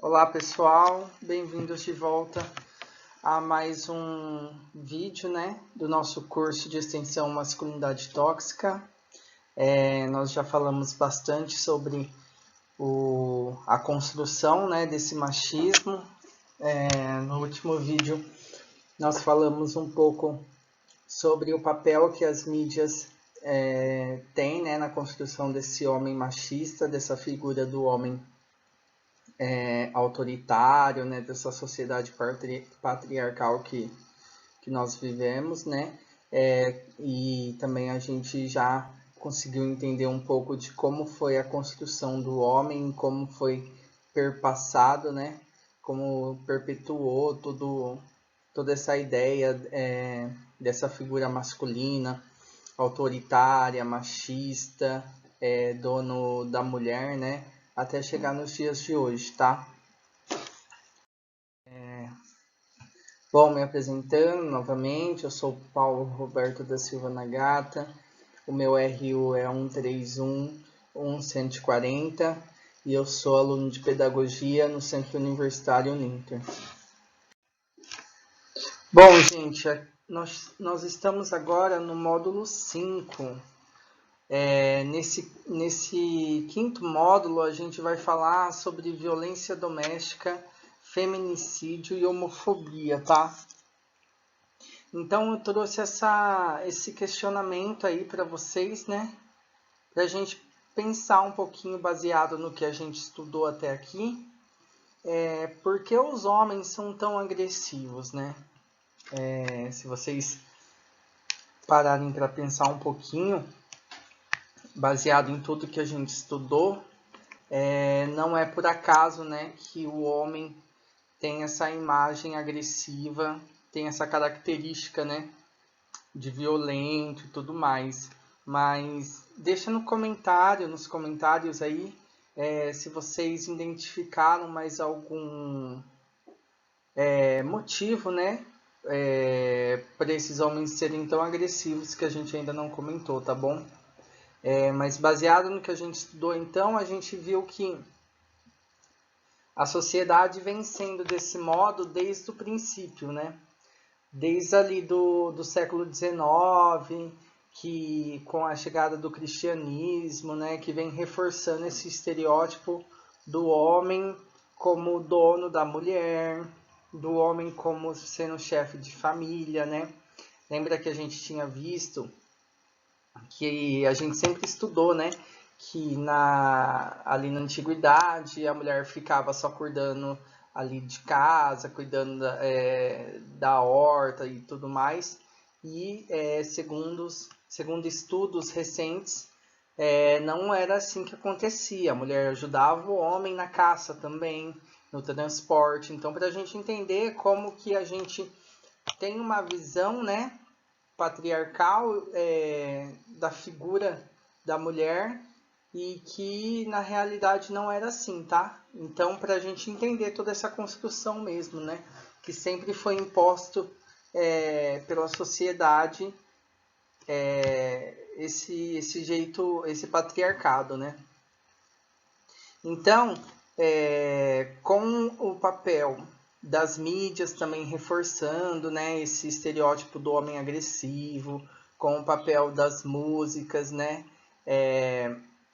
Olá pessoal, bem-vindos de volta a mais um vídeo, do nosso curso de extensão Masculinidade Tóxica. Nós já falamos bastante sobre a construção, desse machismo. No último vídeo nós falamos um pouco sobre o papel que as mídias têm, na construção desse homem machista, dessa figura do homem autoritário, dessa sociedade patriarcal que nós vivemos, e também a gente já conseguiu entender um pouco de como foi a construção do homem, como foi perpassado, como perpetuou toda essa ideia dessa figura masculina, autoritária, machista, dono da mulher, até chegar nos dias de hoje, tá? Bom, me apresentando novamente, eu sou Paulo Roberto da Silva Nagata, o meu RU é 131140 e eu sou aluno de Pedagogia no Centro Universitário Uninter. Bom, gente, nós estamos agora no módulo 5. Nesse quinto módulo, a gente vai falar sobre violência doméstica, feminicídio e homofobia, tá? Então, eu trouxe esse questionamento aí para vocês, para a gente pensar um pouquinho baseado no que a gente estudou até aqui. Por que os homens são tão agressivos, se vocês pararem para pensar um pouquinho, baseado em tudo que a gente estudou, não é por acaso, que o homem tem essa imagem agressiva, tem essa característica, de violento e tudo mais. Mas deixa nos comentários aí, se vocês identificaram mais algum motivo, para esses homens serem tão agressivos que a gente ainda não comentou, tá bom? Mas baseado no que a gente estudou, então, a gente viu que a sociedade vem sendo desse modo desde o princípio, Desde ali do século XIX, que com a chegada do cristianismo, que vem reforçando esse estereótipo do homem como dono da mulher, do homem como sendo chefe de família, Lembra que a gente tinha visto que a gente sempre estudou, que ali na antiguidade a mulher ficava só cuidando ali de casa, cuidando da horta e tudo mais. E segundo estudos recentes, não era assim que acontecia. A mulher ajudava o homem na caça também, no transporte. Então, para a gente entender como que a gente tem uma visão, patriarcal da figura da mulher e que na realidade não era assim, tá? Então, para a gente entender toda essa construção mesmo, que sempre foi imposto pela sociedade esse jeito, esse patriarcado, Então, com o papel das mídias também reforçando, esse estereótipo do homem agressivo, com o papel das músicas,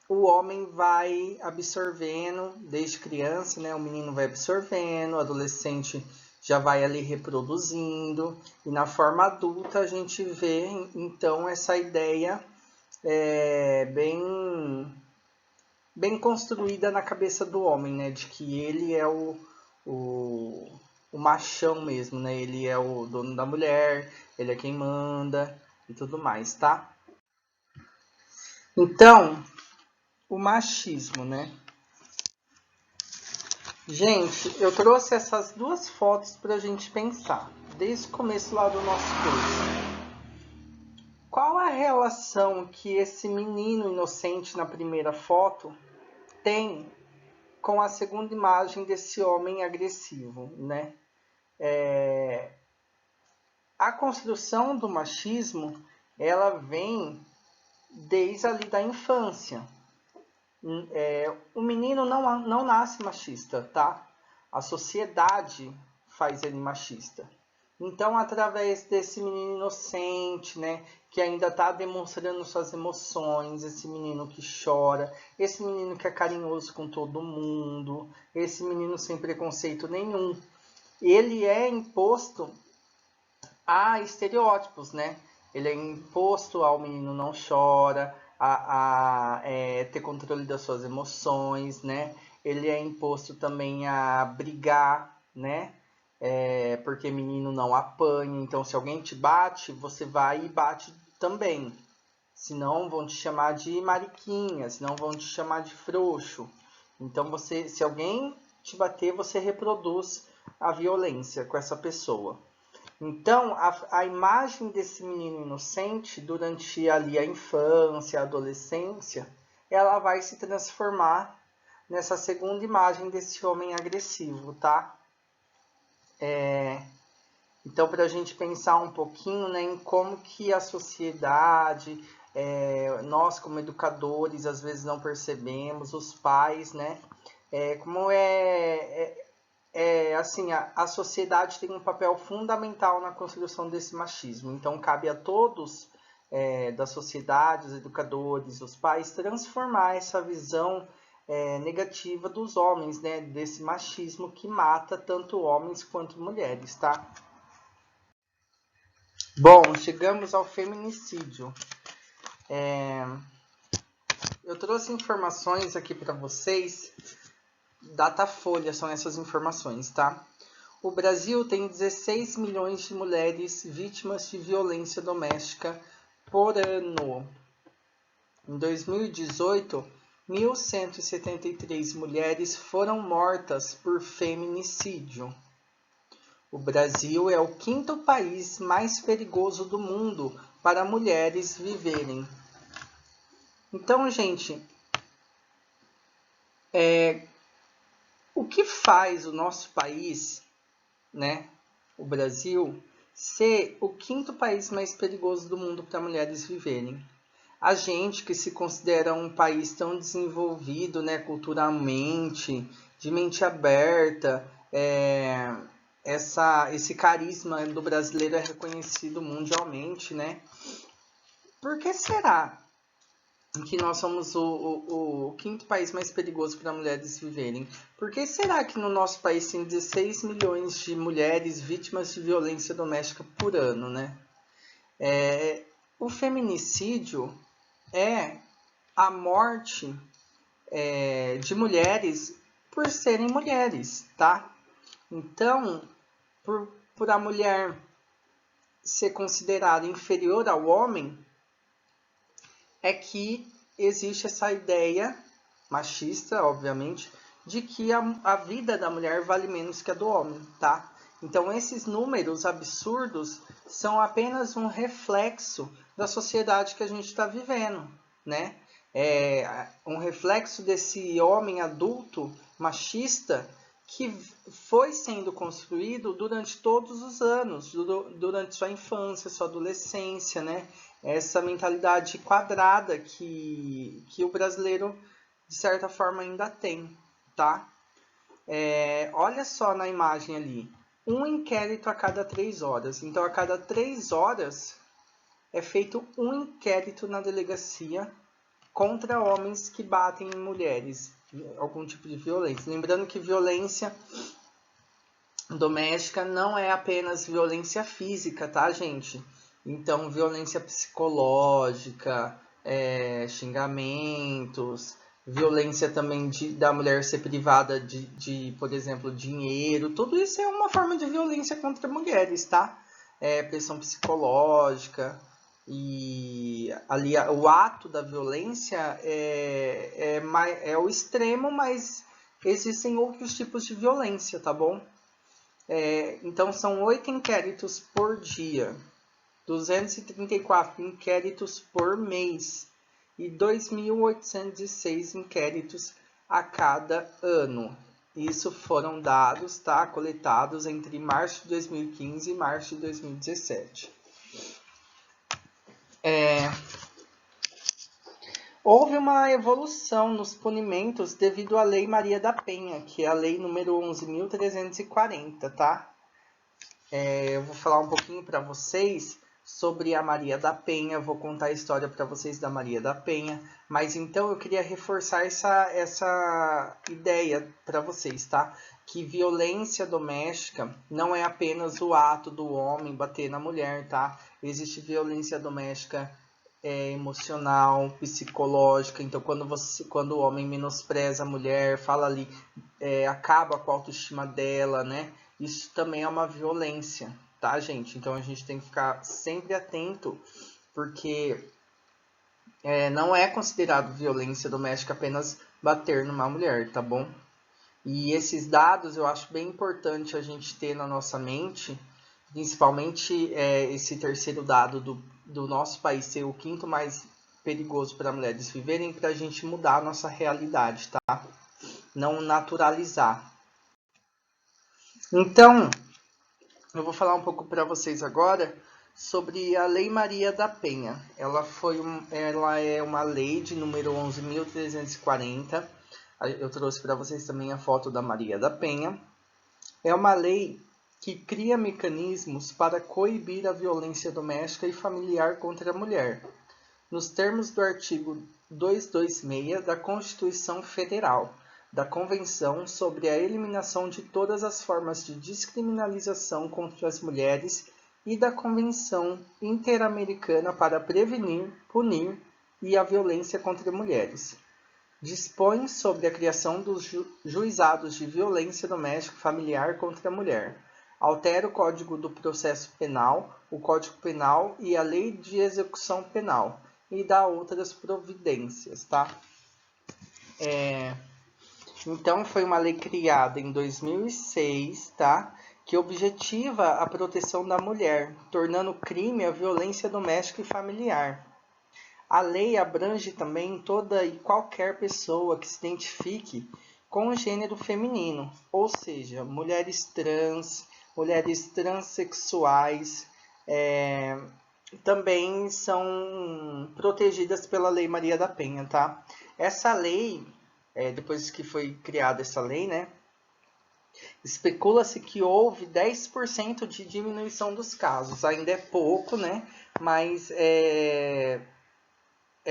o homem vai absorvendo desde criança, o menino vai absorvendo, o adolescente já vai ali reproduzindo, e na forma adulta a gente vê então essa ideia bem construída na cabeça do homem, de que ele é o machão mesmo, ele é o dono da mulher, ele é quem manda e tudo mais, tá? Então, o machismo, Gente, eu trouxe essas duas fotos pra gente pensar, desde o começo lá do nosso curso. Qual a relação que esse menino inocente na primeira foto tem com a segunda imagem desse homem agressivo, A construção do machismo, ela vem desde ali da infância. O menino não nasce machista, tá? A sociedade faz ele machista. Então, através desse menino inocente, né, que ainda está demonstrando suas emoções, esse menino que chora, esse menino que é carinhoso com todo mundo, esse menino sem preconceito nenhum, ele é imposto a estereótipos, né? Ele é imposto ao menino não chora, a ter controle das suas emoções, né? Ele é imposto também a brigar, né? Porque menino não apanha. Então, se alguém te bate, você vai e bate também. Senão vão te chamar de mariquinha, senão vão te chamar de frouxo. Então, se alguém te bater, você reproduz a violência com essa pessoa. Então, a imagem desse menino inocente, durante ali a infância, a adolescência, ela vai se transformar nessa segunda imagem desse homem agressivo, tá? Então, para a gente pensar um pouquinho, né, em como que a sociedade, nós como educadores, às vezes não percebemos, os pais, né, como assim, a sociedade tem um papel fundamental na construção desse machismo. Então, cabe a todos da sociedade, os educadores, os pais, transformar essa visão negativa dos homens, né? Desse machismo que mata tanto homens quanto mulheres, tá? Bom, chegamos ao feminicídio. Eu trouxe informações aqui para vocês. Datafolha são essas informações, tá? O Brasil tem 16 milhões de mulheres vítimas de violência doméstica por ano. Em 2018, 1.173 mulheres foram mortas por feminicídio. O Brasil é o quinto país mais perigoso do mundo para mulheres viverem. Então, gente, o que faz o nosso país, né, o Brasil, ser o quinto país mais perigoso do mundo para mulheres viverem? A gente que se considera um país tão desenvolvido, né, culturalmente, de mente aberta, esse carisma do brasileiro é reconhecido mundialmente, né? Por que será que nós somos o quinto país mais perigoso para mulheres viverem? Por que será que no nosso país tem 16 milhões de mulheres vítimas de violência doméstica por ano, né? O feminicídio é a morte de mulheres por serem mulheres, tá? Então, por a mulher ser considerada inferior ao homem, é que existe essa ideia machista, obviamente, de que a vida da mulher vale menos que a do homem, tá? Então, esses números absurdos são apenas um reflexo da sociedade que a gente está vivendo, né? Um reflexo desse homem adulto machista que foi sendo construído durante todos os anos, durante sua infância, sua adolescência, né? Essa mentalidade quadrada que o brasileiro, de certa forma, ainda tem, tá? Olha só na imagem ali, um inquérito a cada 3 horas. Então, a cada 3 horas é feito um inquérito na delegacia contra homens que batem em mulheres, algum tipo de violência. Lembrando que violência doméstica não é apenas violência física, tá, gente? Então, violência psicológica, xingamentos, violência também da mulher ser privada de, por exemplo, dinheiro, tudo isso é uma forma de violência contra mulheres, tá? Pressão psicológica, e ali o ato da violência é o extremo, mas existem outros tipos de violência, tá bom? Então, são 8 inquéritos por dia, 234 inquéritos por mês e 2.806 inquéritos a cada ano. Isso foram dados, tá, coletados entre março de 2015 e março de 2017. Houve uma evolução nos punimentos devido à Lei Maria da Penha, que é a lei número 11.340, tá? Eu vou falar um pouquinho para vocês sobre a Maria da Penha, vou contar a história para vocês da Maria da Penha, mas então eu queria reforçar essa ideia para vocês, tá? Que violência doméstica não é apenas o ato do homem bater na mulher, tá? Existe violência doméstica emocional, psicológica. Então, quando o homem menospreza a mulher, fala ali, acaba com a autoestima dela, né? Isso também é uma violência, tá, gente? Então, a gente tem que ficar sempre atento, porque não é considerado violência doméstica apenas bater numa mulher, tá bom? E esses dados eu acho bem importante a gente ter na nossa mente, principalmente esse terceiro dado do nosso país ser o quinto mais perigoso para mulheres viverem, para a gente mudar a nossa realidade, tá? Não naturalizar. Então, eu vou falar um pouco para vocês agora sobre a Lei Maria da Penha. Ela é uma lei de número 11.340. Eu trouxe para vocês também a foto da Maria da Penha. É uma lei que cria mecanismos para coibir a violência doméstica e familiar contra a mulher, nos termos do artigo 226 da Constituição Federal, da Convenção sobre a Eliminação de todas as formas de descriminalização contra as mulheres e da Convenção Interamericana para prevenir, punir e a violência contra mulheres. Dispõe sobre a criação dos juizados de violência doméstica e familiar contra a mulher. Altera o Código do Processo Penal, o Código Penal e a Lei de Execução Penal e dá outras providências, tá? Então, foi uma lei criada em 2006, tá? Que objetiva a proteção da mulher, tornando crime a violência doméstica e familiar. A lei abrange também toda e qualquer pessoa que se identifique com o gênero feminino, ou seja, mulheres trans, mulheres transexuais, também são protegidas pela Lei Maria da Penha, tá? Essa lei, depois que foi criada essa lei, né? Especula-se que houve 10% de diminuição dos casos. Ainda é pouco, né? Mas é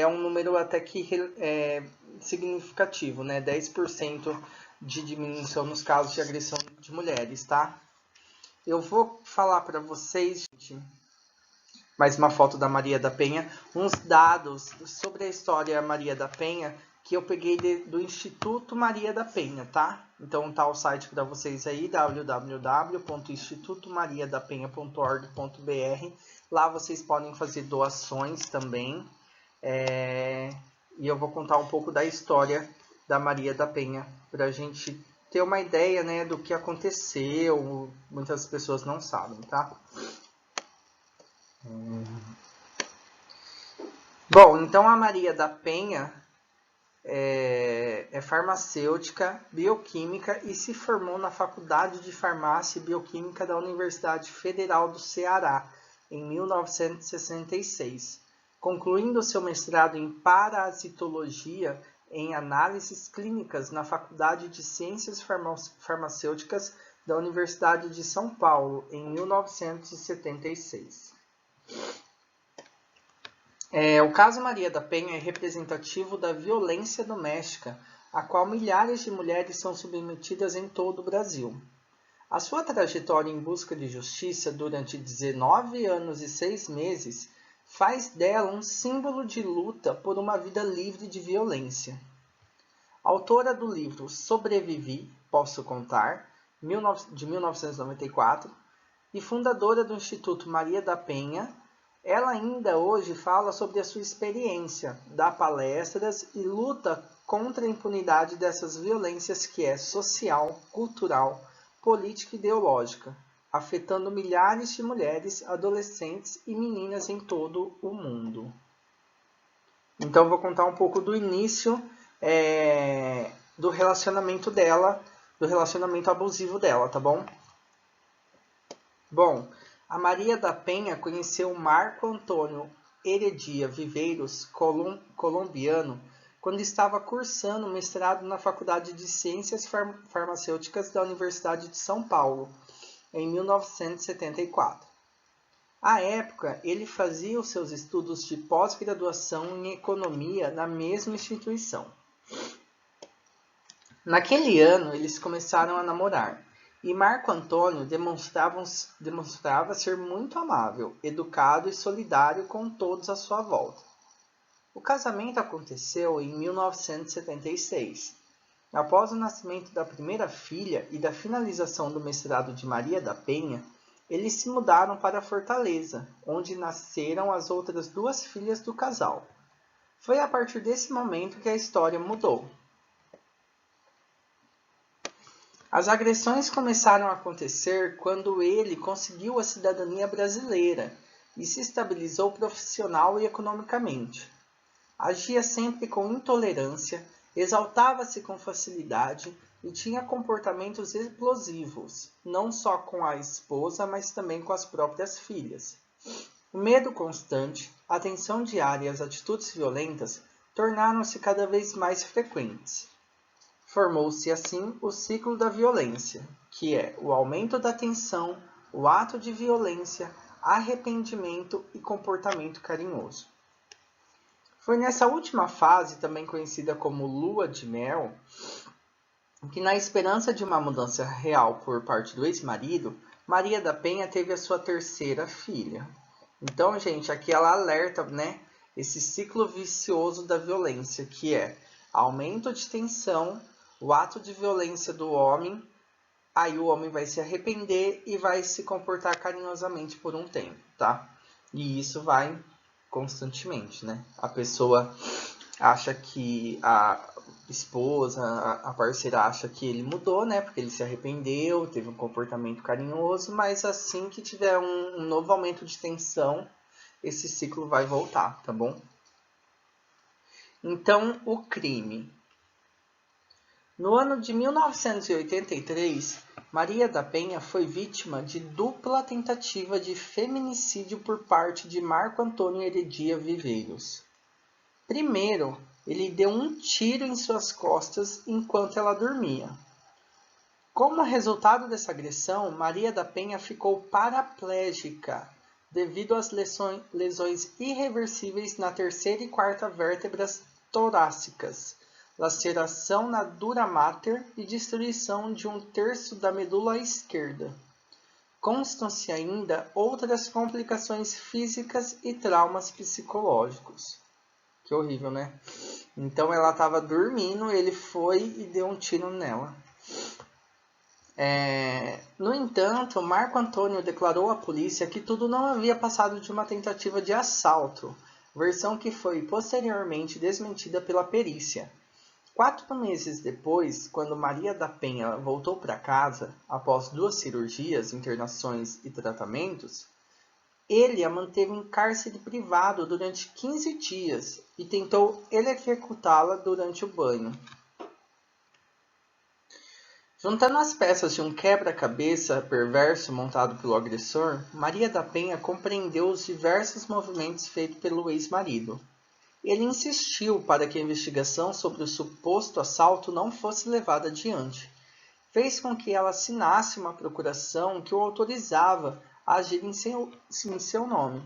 um número até que significativo, né? 10% de diminuição nos casos de agressão de mulheres, tá? Eu vou falar para vocês, gente, mais uma foto da Maria da Penha, uns dados sobre a história Maria da Penha que eu peguei do Instituto Maria da Penha, tá? Então tá o site para vocês aí, www.institutomariadapenha.org.br. Lá vocês podem fazer doações também. E eu vou contar um pouco da história da Maria da Penha, para a gente ter uma ideia, né, do que aconteceu. Muitas pessoas não sabem, tá? Bom, então a Maria da Penha é farmacêutica, bioquímica e se formou na Faculdade de Farmácia e Bioquímica da Universidade Federal do Ceará, em 1966. Concluindo seu mestrado em parasitologia em análises clínicas na Faculdade de Ciências Farmacêuticas da Universidade de São Paulo, em 1976. O caso Maria da Penha é representativo da violência doméstica, a qual milhares de mulheres são submetidas em todo o Brasil. A sua trajetória em busca de justiça durante 19 anos e 6 meses faz dela um símbolo de luta por uma vida livre de violência. Autora do livro Sobrevivi, Posso Contar, de 1994, e fundadora do Instituto Maria da Penha, ela ainda hoje fala sobre a sua experiência, dá palestras e luta contra a impunidade dessas violências que é social, cultural, política e ideológica, afetando milhares de mulheres, adolescentes e meninas em todo o mundo. Então, vou contar um pouco do início do relacionamento dela, do relacionamento abusivo dela, tá bom? Bom, a Maria da Penha conheceu Marco Antônio Heredia Viveiros, colombiano, quando estava cursando mestrado na Faculdade de Ciências Farmacêuticas da Universidade de São Paulo, em 1974. À época, ele fazia os seus estudos de pós-graduação em economia na mesma instituição. Naquele ano, eles começaram a namorar, e Marco Antônio demonstrava ser muito amável, educado e solidário com todos à sua volta. O casamento aconteceu em 1976. Após o nascimento da primeira filha e da finalização do mestrado de Maria da Penha, eles se mudaram para Fortaleza, onde nasceram as outras 2 filhas do casal. Foi a partir desse momento que a história mudou. As agressões começaram a acontecer quando ele conseguiu a cidadania brasileira e se estabilizou profissional e economicamente. Agia sempre com intolerância, exaltava-se com facilidade e tinha comportamentos explosivos, não só com a esposa, mas também com as próprias filhas. O medo constante, a tensão diária e as atitudes violentas tornaram-se cada vez mais frequentes. Formou-se assim o ciclo da violência, que é o aumento da tensão, o ato de violência, arrependimento e comportamento carinhoso. Foi nessa última fase, também conhecida como lua de mel, que, na esperança de uma mudança real por parte do ex-marido, Maria da Penha teve a sua 3ª filha. Então, gente, aqui ela alerta, né, esse ciclo vicioso da violência, que é aumento de tensão, o ato de violência do homem, aí o homem vai se arrepender e vai se comportar carinhosamente por um tempo, tá? E isso vai constantemente, né? A pessoa acha que a esposa, a parceira acha que ele mudou, né? Porque ele se arrependeu, teve um comportamento carinhoso, mas assim que tiver um novo aumento de tensão, esse ciclo vai voltar, tá bom? Então, o crime. No ano de 1983, Maria da Penha foi vítima de dupla tentativa de feminicídio por parte de Marco Antônio Heredia Viveiros. Primeiro, ele deu um tiro em suas costas enquanto ela dormia. Como resultado dessa agressão, Maria da Penha ficou paraplégica devido às lesões irreversíveis na 3ª e 4ª vértebras torácicas, laceração na dura mater e destruição de 1/3 da medula esquerda. Constam-se ainda outras complicações físicas e traumas psicológicos. Que horrível, né? Então ela estava dormindo, ele foi e deu um tiro nela. No entanto, Marco Antônio declarou à polícia que tudo não havia passado de uma tentativa de assalto, versão que foi posteriormente desmentida pela perícia. 4 meses depois, quando Maria da Penha voltou para casa, após 2 cirurgias, internações e tratamentos, ele a manteve em cárcere privado durante 15 dias e tentou eletrocutá-la durante o banho. Juntando as peças de um quebra-cabeça perverso montado pelo agressor, Maria da Penha compreendeu os diversos movimentos feitos pelo ex-marido. Ele insistiu para que a investigação sobre o suposto assalto não fosse levada adiante. Fez com que ela assinasse uma procuração que o autorizava a agir em seu nome.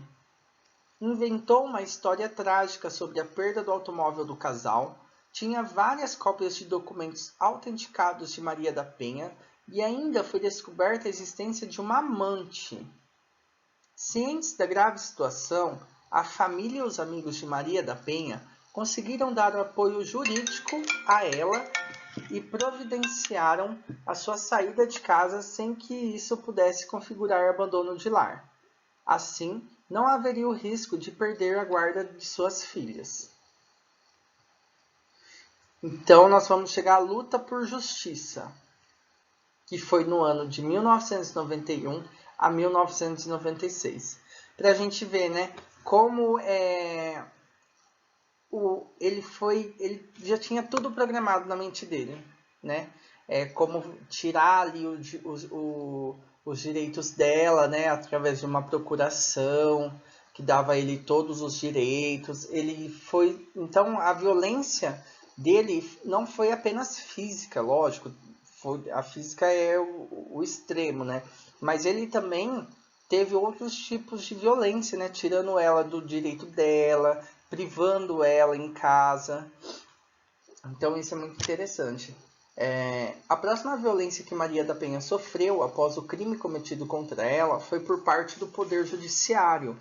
Inventou uma história trágica sobre a perda do automóvel do casal, tinha várias cópias de documentos autenticados de Maria da Penha e ainda foi descoberta a existência de uma amante. Cientes da grave situação, a família e os amigos de Maria da Penha conseguiram dar apoio jurídico a ela e providenciaram a sua saída de casa sem que isso pudesse configurar abandono de lar. Assim, não haveria o risco de perder a guarda de suas filhas. Então, nós vamos chegar à luta por justiça, que foi no ano de 1991 a 1996. Para a gente ver, né, como ele já tinha tudo programado na mente dele, né? Como tirar ali os direitos dela, né, através de uma procuração, que dava a ele todos os direitos. Então a violência dele não foi apenas física, lógico, a física é o extremo, né? Mas ele também teve outros tipos de violência, né? Tirando ela do direito dela, privando ela em casa. Então isso é muito interessante. A próxima violência que Maria da Penha sofreu após o crime cometido contra ela foi por parte do Poder Judiciário.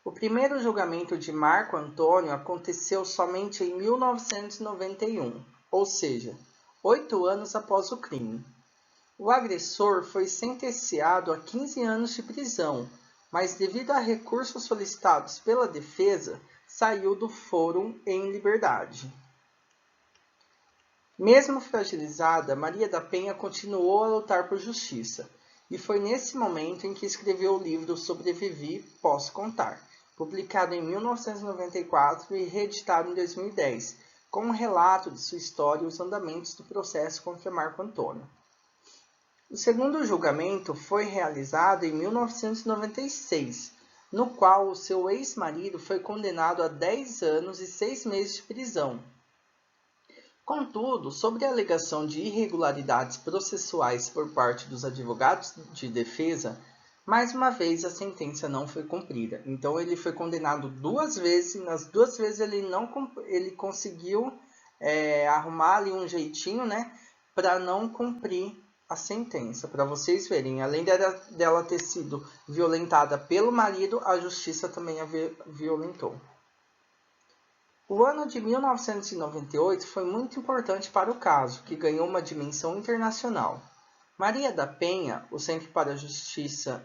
O primeiro julgamento de Marco Antônio aconteceu somente em 1991, ou seja, 8 anos após o crime. O agressor foi sentenciado a 15 anos de prisão, mas devido a recursos solicitados pela defesa, saiu do fórum em liberdade. Mesmo fragilizada, Maria da Penha continuou a lutar por justiça, e foi nesse momento em que escreveu o livro Sobrevivi, Posso Contar, publicado em 1994 e reeditado em 2010, com um relato de sua história e os andamentos do processo contra Marco Antônio. O segundo julgamento foi realizado em 1996, no qual o seu ex-marido foi condenado a 10 anos e 6 meses de prisão. Contudo, sobre a alegação de irregularidades processuais por parte dos advogados de defesa, mais uma vez a sentença não foi cumprida. Então ele foi condenado 2 vezes, e nas 2 vezes ele conseguiu arrumar ali um jeitinho, né, para não cumprir a sentença. Para vocês verem, além dela ter sido violentada pelo marido, a justiça também a violentou. O ano de 1998 foi muito importante para o caso, que ganhou uma dimensão internacional. Maria da Penha, o Centro para a Justiça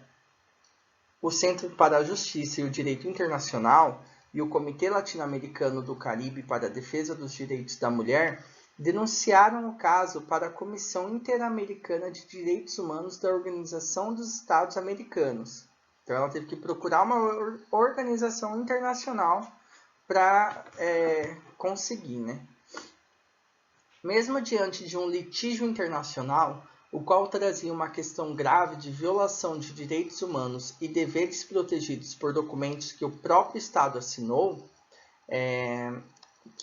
e o Direito Internacional e o Comitê Latino-Americano do Caribe para a Defesa dos Direitos da Mulher denunciaram o caso para a Comissão Interamericana de Direitos Humanos da Organização dos Estados Americanos. Então ela teve que procurar uma organização internacional para conseguir, né? Mesmo diante de um litígio internacional, o qual trazia uma questão grave de violação de direitos humanos e deveres protegidos por documentos que o próprio Estado assinou,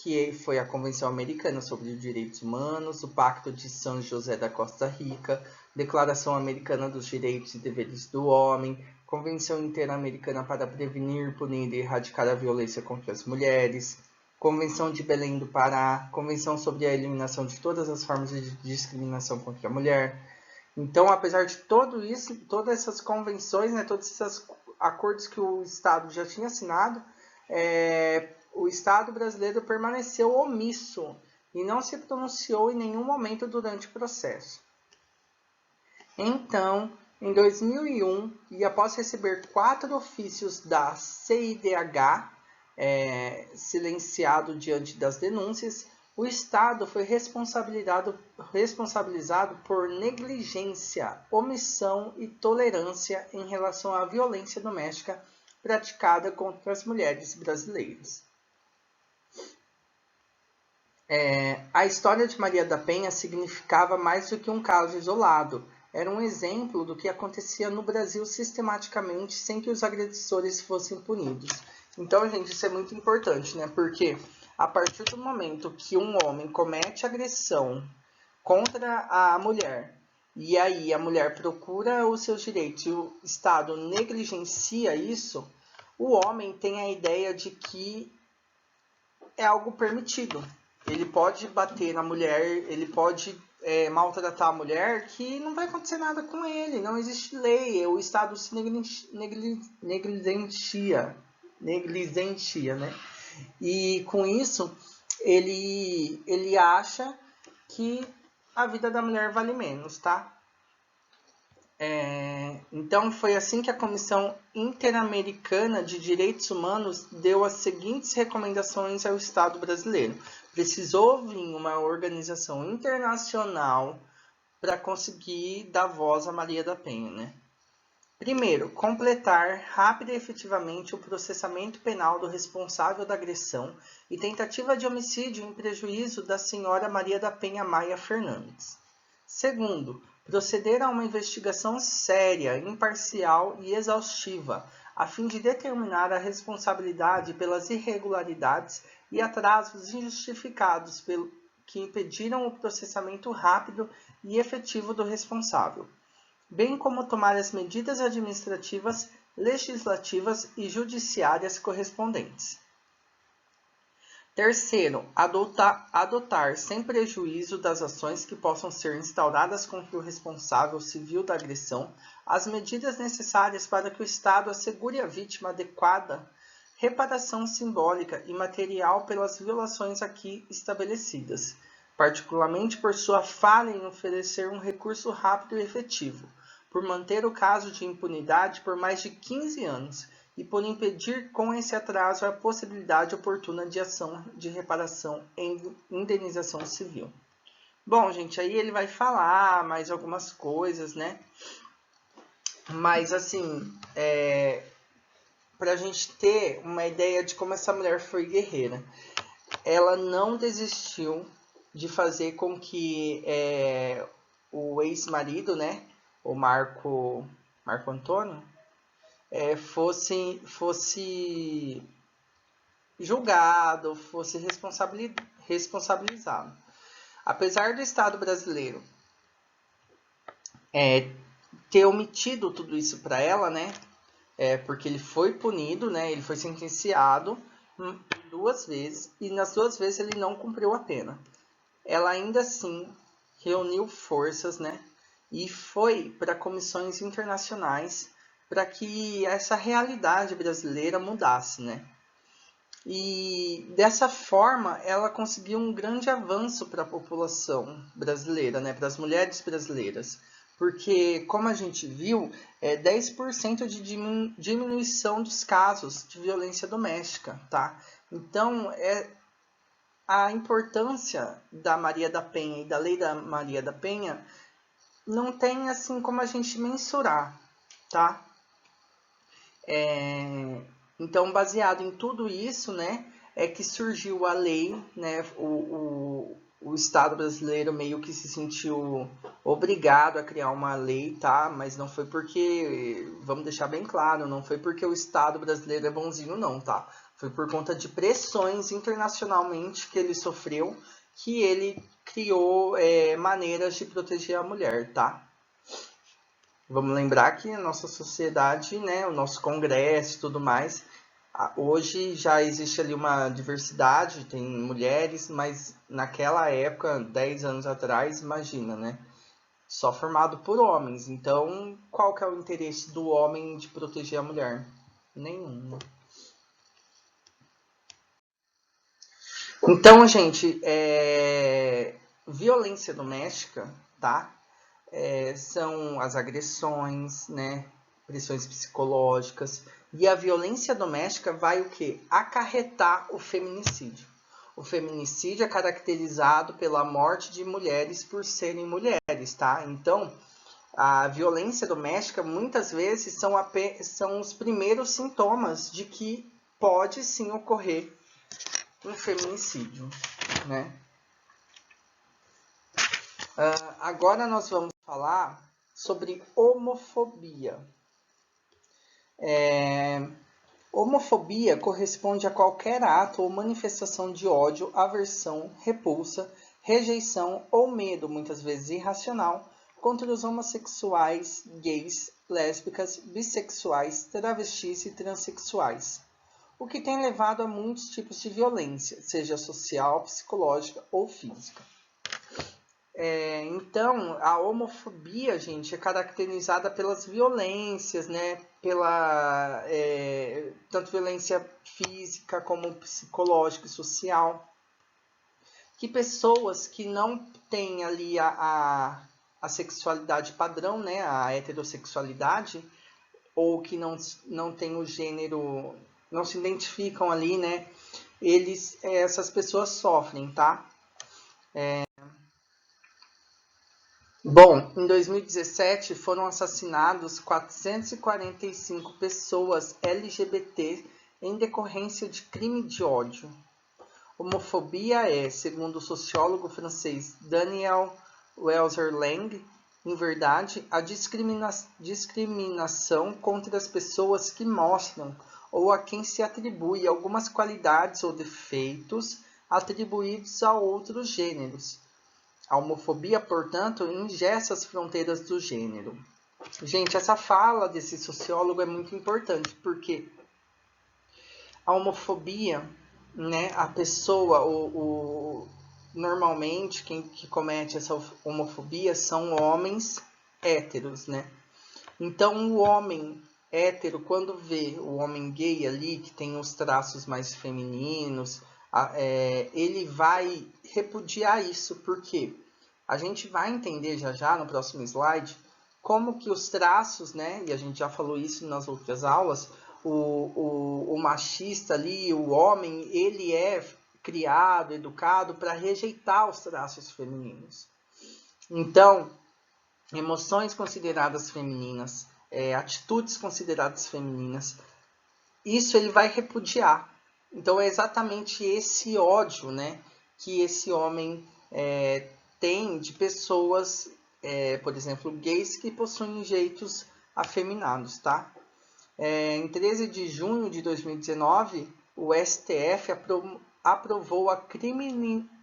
que foi a Convenção Americana sobre os Direitos Humanos, o Pacto de São José da Costa Rica, Declaração Americana dos Direitos e Deveres do Homem, Convenção Interamericana para Prevenir, Punir e Erradicar a Violência contra as Mulheres, Convenção de Belém do Pará, Convenção sobre a Eliminação de todas as formas de discriminação contra a mulher. Então, apesar de tudo isso, todas essas convenções, né, todos esses acordos que o Estado já tinha assinado, o Estado brasileiro permaneceu omisso e não se pronunciou em nenhum momento durante o processo. Então, em 2001, e após receber 4 ofícios da CIDH, silenciado diante das denúncias, o Estado foi responsabilizado por negligência, omissão e tolerância em relação à violência doméstica praticada contra as mulheres brasileiras. A história de Maria da Penha significava mais do que um caso isolado. Era um exemplo do que acontecia no Brasil sistematicamente sem que os agressores fossem punidos. Então, gente, isso é muito importante, né? Porque a partir do momento que um homem comete agressão contra a mulher, e aí a mulher procura os seus direitos e o Estado negligencia isso, o homem tem a ideia de que é algo permitido. Ele pode bater na mulher, ele pode maltratar a mulher, que não vai acontecer nada com ele, não existe lei, o Estado se negligencia, né? E com isso, ele acha que a vida da mulher vale menos, tá? Então, foi assim que a Comissão Interamericana de Direitos Humanos deu as seguintes recomendações ao Estado brasileiro. Precisou vir uma organização internacional para conseguir dar voz a Maria da Penha, né? Primeiro, completar rápida e efetivamente o processamento penal do responsável da agressão e tentativa de homicídio em prejuízo da senhora Maria da Penha Maia Fernandes. Segundo, proceder a uma investigação séria, imparcial e exaustiva, a fim de determinar a responsabilidade pelas irregularidades e atrasos injustificados que impediram o processamento rápido e efetivo do responsável, bem como tomar as medidas administrativas, legislativas e judiciárias correspondentes. Terceiro, adotar sem prejuízo das ações que possam ser instauradas contra o responsável civil da agressão as medidas necessárias para que o Estado assegure à vítima adequada reparação simbólica e material pelas violações aqui estabelecidas, particularmente por sua falha em oferecer um recurso rápido e efetivo, por manter o caso de impunidade por mais de 15 anos, e por impedir com esse atraso a possibilidade oportuna de ação de reparação e indenização civil. Bom, gente, aí ele vai falar mais algumas coisas, né? Mas, assim, para a gente ter uma ideia de como essa mulher foi guerreira, ela não desistiu de fazer com que o ex-marido, né, o Marco Antônio, fosse julgado, fosse responsabilizado. Apesar do Estado brasileiro ter omitido tudo isso para ela, né? Porque ele foi punido, né? Ele foi sentenciado 2 vezes e nas 2 vezes ele não cumpriu a pena. Ela ainda assim reuniu forças, né? E foi para comissões internacionais para que essa realidade brasileira mudasse, né? E dessa forma ela conseguiu um grande avanço para a população brasileira, né? Para as mulheres brasileiras. Porque, como a gente viu, 10% de diminuição dos casos de violência doméstica, tá? Então, a importância da Maria da Penha e da Lei da Maria da Penha não tem assim como a gente mensurar, tá? Então, baseado em tudo isso, né, é que surgiu a lei, né, o Estado brasileiro meio que se sentiu obrigado a criar uma lei, tá? Mas não foi porque, vamos deixar bem claro, não foi porque o Estado brasileiro é bonzinho, não, tá? Foi por conta de pressões internacionalmente que ele sofreu, que ele criou maneiras de proteger a mulher, tá? Vamos lembrar que a nossa sociedade, né, o nosso Congresso e tudo mais, hoje já existe ali uma diversidade, tem mulheres, mas naquela época, 10 anos atrás, imagina, né? Só formado por homens. Então, qual que é o interesse do homem de proteger a mulher? Nenhum. Então, gente, violência doméstica, tá? São as agressões, né? Pressões psicológicas. E a violência doméstica vai o quê? Acarretar o feminicídio. O feminicídio é caracterizado pela morte de mulheres por serem mulheres, tá? Então, a violência doméstica muitas vezes são os primeiros sintomas de que pode sim ocorrer um feminicídio, né? Agora nós vamos falar sobre homofobia. Homofobia corresponde a qualquer ato ou manifestação de ódio, aversão, repulsa, rejeição ou medo, muitas vezes irracional, contra os homossexuais, gays, lésbicas, bissexuais, travestis e transexuais, o que tem levado a muitos tipos de violência, seja social, psicológica ou física. Então, a homofobia, gente, é caracterizada pelas violências, né? Tanto violência física como psicológica e social. Que pessoas que não têm ali a sexualidade padrão, né? A heterossexualidade, ou que não tem o gênero, não se identificam ali, né? Essas pessoas sofrem, tá? Bom, em 2017 foram assassinados 445 pessoas LGBT em decorrência de crime de ódio. Homofobia é, segundo o sociólogo francês Daniel Welser-Lang, em verdade, a discriminação contra as pessoas que mostram ou a quem se atribui algumas qualidades ou defeitos atribuídos a outros gêneros. A homofobia, portanto, engessa as fronteiras do gênero. Gente, essa fala desse sociólogo é muito importante, porque a homofobia, né, a pessoa, normalmente quem que comete essa homofobia são homens héteros, né? Então o homem hétero, quando vê o homem gay ali, que tem os traços mais femininos, ele vai repudiar isso, porque a gente vai entender já já no próximo slide como que os traços, né, e a gente já falou isso nas outras aulas, o machista ali, o homem, ele é criado, educado para rejeitar os traços femininos. Então, emoções consideradas femininas, atitudes consideradas femininas, isso ele vai repudiar. Então, é exatamente esse ódio, né, que esse homem tem de pessoas, por exemplo, gays que possuem jeitos afeminados, tá? Em 13 de junho de 2019, o STF aprovou a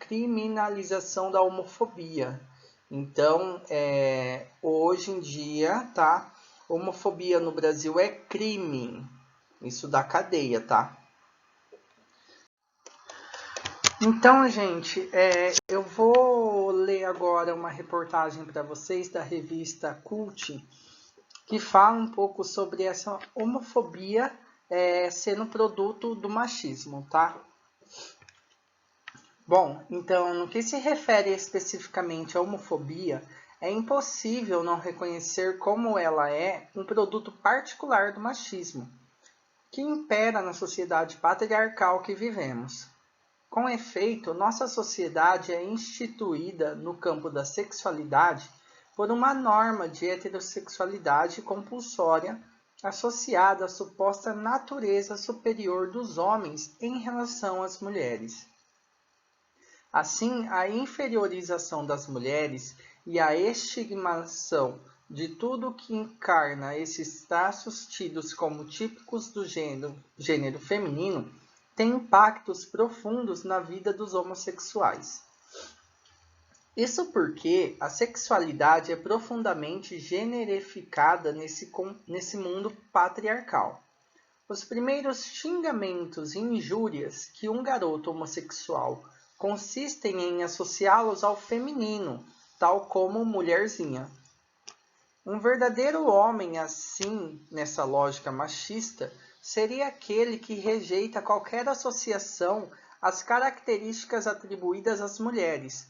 criminalização da homofobia. Então, hoje em dia, tá? Homofobia no Brasil é crime. Isso dá cadeia, tá? Então, gente, eu vou ler agora uma reportagem para vocês da revista Cult, que fala um pouco sobre essa homofobia sendo produto do machismo, tá? Bom, então, no que se refere especificamente à homofobia, é impossível não reconhecer como ela é um produto particular do machismo, que impera na sociedade patriarcal que vivemos. Com efeito, nossa sociedade é instituída no campo da sexualidade por uma norma de heterossexualidade compulsória associada à suposta natureza superior dos homens em relação às mulheres. Assim, a inferiorização das mulheres e a estigmação de tudo que encarna esses traços tidos como típicos do gênero feminino tem impactos profundos na vida dos homossexuais. Isso porque a sexualidade é profundamente generificada nesse mundo patriarcal. Os primeiros xingamentos e injúrias que um garoto homossexual consistem em associá-los ao feminino, tal como mulherzinha. Um verdadeiro homem assim, nessa lógica machista, seria aquele que rejeita qualquer associação às características atribuídas às mulheres,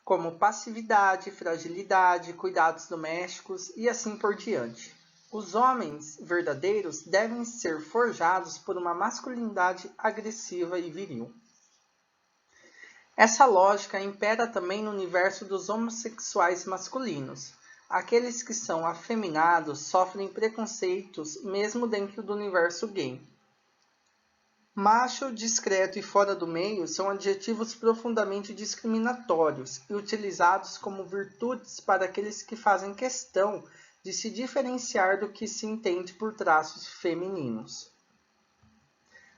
como passividade, fragilidade, cuidados domésticos e assim por diante. Os homens verdadeiros devem ser forjados por uma masculinidade agressiva e viril. Essa lógica impera também no universo dos homossexuais masculinos. Aqueles que são afeminados sofrem preconceitos mesmo dentro do universo gay. Macho, discreto e fora do meio são adjetivos profundamente discriminatórios e utilizados como virtudes para aqueles que fazem questão de se diferenciar do que se entende por traços femininos.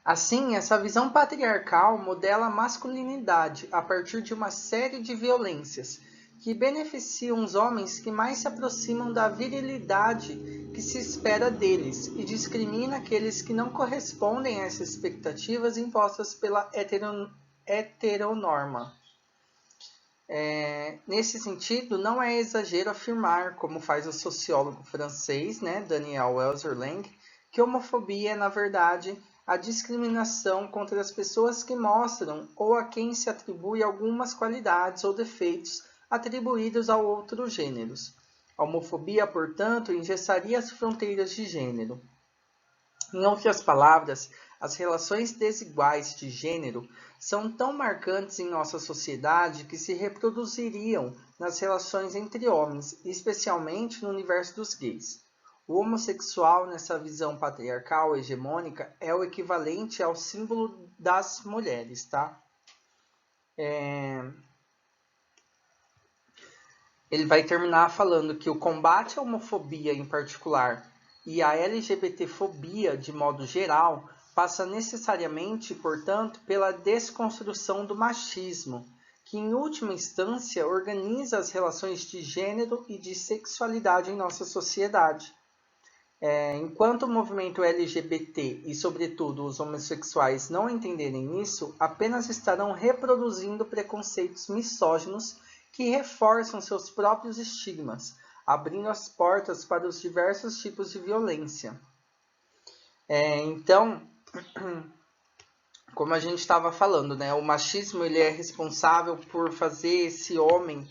Assim, essa visão patriarcal modela a masculinidade a partir de uma série de violências que beneficiam os homens que mais se aproximam da virilidade que se espera deles e discrimina aqueles que não correspondem a essas expectativas impostas pela heteronorma. Nesse sentido, não é exagero afirmar, como faz o sociólogo francês, Daniel Welser-Lang, que homofobia é, na verdade, a discriminação contra as pessoas que mostram ou a quem se atribui algumas qualidades ou defeitos atribuídos a outros gêneros. A homofobia, portanto, engessaria as fronteiras de gênero. Em outras palavras, as relações desiguais de gênero são tão marcantes em nossa sociedade que se reproduziriam nas relações entre homens, especialmente no universo dos gays. O homossexual, nessa visão patriarcal hegemônica, é o equivalente ao símbolo das mulheres, tá? ele vai terminar falando que o combate à homofobia em particular e à LGBTfobia de modo geral passa necessariamente, portanto, pela desconstrução do machismo, que em última instância organiza as relações de gênero e de sexualidade em nossa sociedade. Enquanto o movimento LGBT e, sobretudo, os homossexuais não entenderem isso, apenas estarão reproduzindo preconceitos misóginos que reforçam seus próprios estigmas, abrindo as portas para os diversos tipos de violência. Então, como a gente estava falando, né, o machismo ele é responsável por fazer esse homem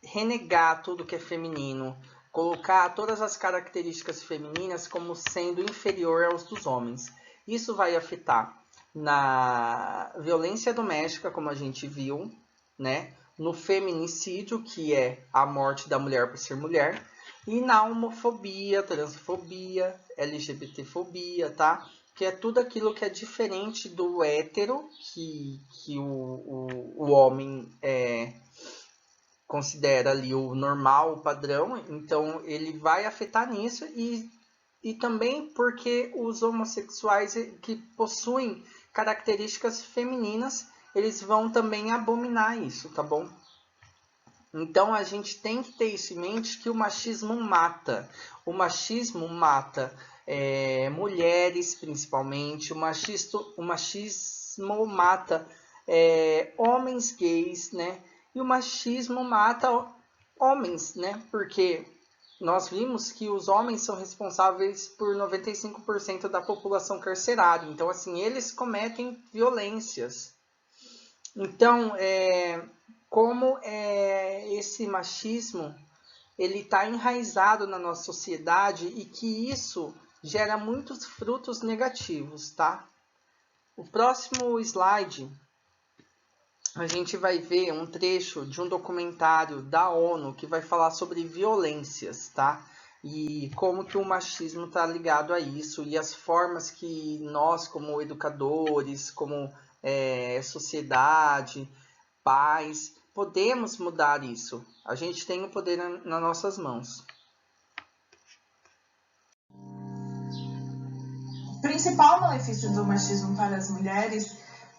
renegar tudo que é feminino, colocar todas as características femininas como sendo inferior aos dos homens. Isso vai afetar na violência doméstica, como a gente viu, né? No feminicídio, que é a morte da mulher por ser mulher, e na homofobia, transfobia, LGBTfobia, tá? Que é tudo aquilo que é diferente do hétero, que o homem considera ali o normal, o padrão, então ele vai afetar nisso e também porque os homossexuais que possuem características femininas, eles vão também abominar isso, tá bom? Então a gente tem que ter isso em mente que o machismo mata. O machismo mata mulheres, principalmente. O machismo mata homens gays, né? E o machismo mata homens, né? Porque nós vimos que os homens são responsáveis por 95% da população carcerária. Então, assim, eles cometem violências. Então, como esse machismo ele está enraizado na nossa sociedade e que isso gera muitos frutos negativos, tá? O próximo slide, a gente vai ver um trecho de um documentário da ONU que vai falar sobre violências, tá? E como que o machismo está ligado a isso e as formas que nós, como educadores, como sociedade, pais, podemos mudar isso. A gente tem o poder nas nossas mãos. O principal malefício do machismo para as mulheres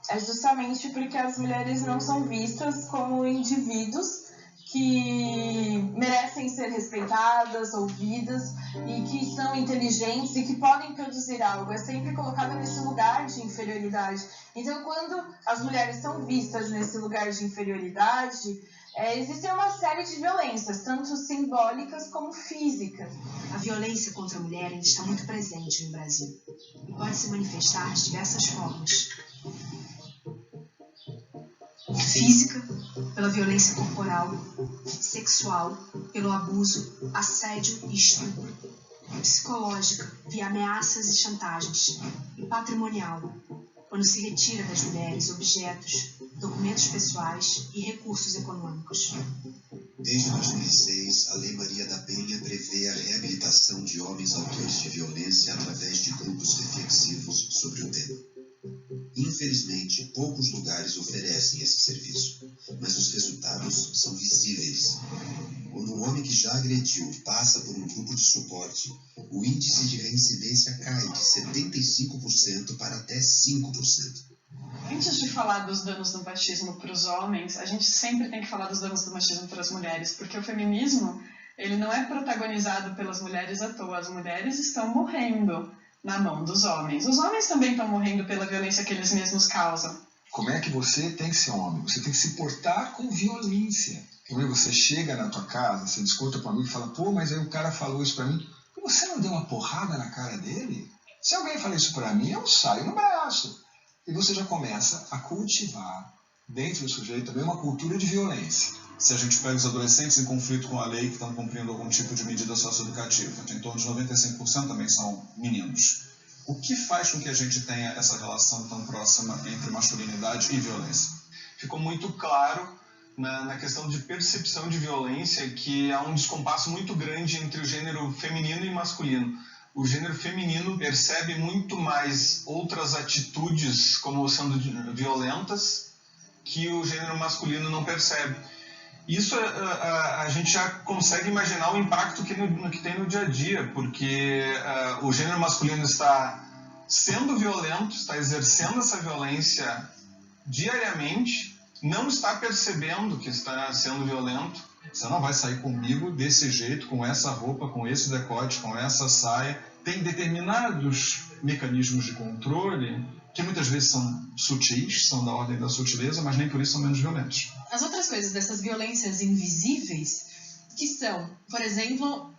é justamente porque as mulheres não são vistas como indivíduos que merecem ser respeitadas, ouvidas e que são inteligentes e que podem produzir algo. É sempre colocada nesse lugar de inferioridade. Então, quando as mulheres são vistas nesse lugar de inferioridade, existem uma série de violências, tanto simbólicas como físicas. A violência contra a mulher ainda está muito presente no Brasil e pode se manifestar de diversas formas. Física, pela violência corporal, sexual, pelo abuso, assédio e estupro, psicológica, via ameaças e chantagens, e patrimonial, quando se retira das mulheres objetos, documentos pessoais e recursos econômicos. Desde 2006, a Lei Maria da Penha prevê a reabilitação de homens autores de violência através de grupos reflexivos sobre o tema. Infelizmente, poucos lugares oferecem esse serviço, mas os resultados são visíveis. Quando um homem que já agrediu passa por um grupo de suporte, o índice de reincidência cai de 75% para até 5%. Antes de falar dos danos do machismo para os homens, a gente sempre tem que falar dos danos do machismo para as mulheres, porque o feminismo ele não é protagonizado pelas mulheres à toa. As mulheres estão morrendo na mão dos homens. Os homens também estão morrendo pela violência que eles mesmos causam. Como é que você tem que ser homem? Você tem que se portar com violência. Quando você chega na tua casa, você discuta com um amigo e fala, pô, mas aí o cara falou isso pra mim. E você não deu uma porrada na cara dele? Se alguém fala isso pra mim, eu saio no braço. E você já começa a cultivar dentro do sujeito também uma cultura de violência. Se a gente pega os adolescentes em conflito com a lei que estão cumprindo algum tipo de medida socioeducativa, em torno de 95% também são meninos. O que faz com que a gente tenha essa relação tão próxima entre masculinidade e violência? Ficou muito claro na questão de percepção de violência que há um descompasso muito grande entre o gênero feminino e masculino. O gênero feminino percebe muito mais outras atitudes como sendo violentas que o gênero masculino não percebe. Isso a gente já consegue imaginar o impacto que tem no dia a dia, porque o gênero masculino está sendo violento, está exercendo essa violência diariamente, não está percebendo que está sendo violento. Você não vai sair comigo desse jeito, com essa roupa, com esse decote, com essa saia. Tem determinados mecanismos de controle que muitas vezes são sutis, são da ordem da sutileza, mas nem por isso são menos violentos. As outras coisas dessas violências invisíveis, que são, por exemplo,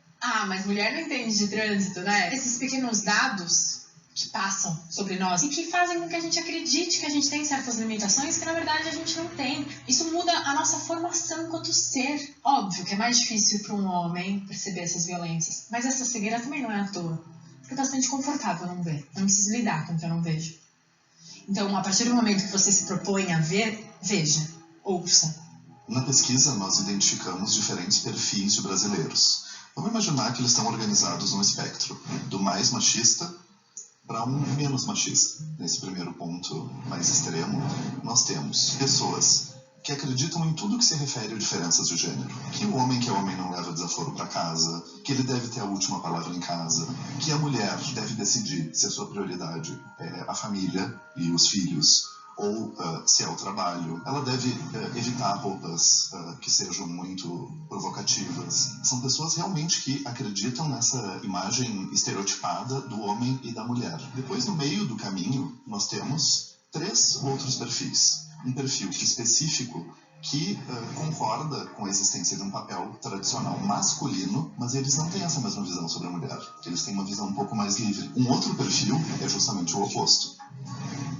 mas mulher não entende de trânsito, né? Esses pequenos dados que passam sobre nós e que fazem com que a gente acredite que a gente tem certas limitações que na verdade a gente não tem. Isso muda a nossa formação enquanto ser. Óbvio que é mais difícil para um homem perceber essas violências, mas essa cegueira também não é à toa, porque é bastante confortável não ver. Eu não preciso lidar com o que eu não vejo. Então, a partir do momento que você se propõe a ver, veja, ouça. Na pesquisa, nós identificamos diferentes perfis de brasileiros. Vamos imaginar que eles estão organizados num espectro, do mais machista para um menos machista. Nesse primeiro ponto mais extremo, nós temos pessoas que acreditam em tudo que se refere a diferenças de gênero. Que o homem não leva desaforo para casa, que ele deve ter a última palavra em casa, que a mulher deve decidir se a sua prioridade é a família e os filhos, ou se é o trabalho. Ela deve evitar roupas que sejam muito provocativas. São pessoas realmente que acreditam nessa imagem estereotipada do homem e da mulher. Depois, no meio do caminho, nós temos 3 outros perfis. Um perfil específico que concorda com a existência de um papel tradicional masculino, mas eles não têm essa mesma visão sobre a mulher. Eles têm uma visão um pouco mais livre. Um outro perfil é justamente o oposto.